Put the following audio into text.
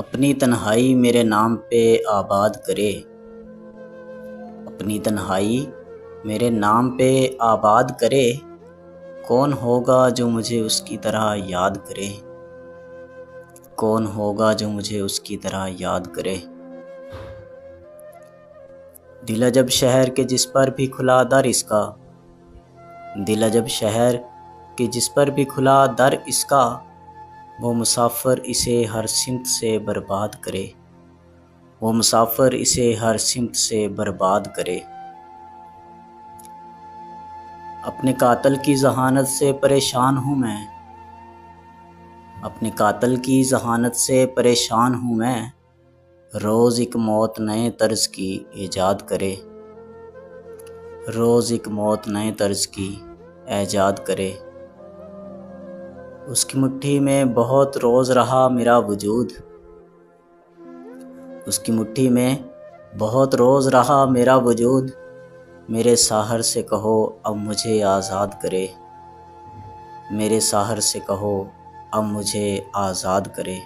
اپنی تنہائی میرے نام پہ آباد کرے، اپنی تنہائی میرے نام پہ آباد کرے، کون ہوگا جو مجھے اس کی طرح یاد کرے، کون ہوگا جو مجھے اس کی طرح یاد کرے۔ دل عجب شہر کے جس پر بھی کھلا در اس کا، دل عجب شہر کہ جس پر بھی کھلا در اس کا، وہ مسافر اسے ہر سمت سے برباد کرے، وہ مسافر اسے ہر سمت سے برباد کرے۔ اپنے قاتل کی ذہانت سے پریشان ہوں میں، اپنے قاتل کی ذہانت سے پریشان ہوں میں، روز ایک موت نئے طرز کی ایجاد کرے، روز ایک موت نئے طرز کی ایجاد کرے۔ اس کی مٹھی میں بہت روز رہا میرا وجود، اس کی مٹھی میں بہت روز رہا میرا وجود، میرے ساحر سے کہو اب مجھے آزاد کرے، میرے ساحر سے کہو اب مجھے آزاد کرے۔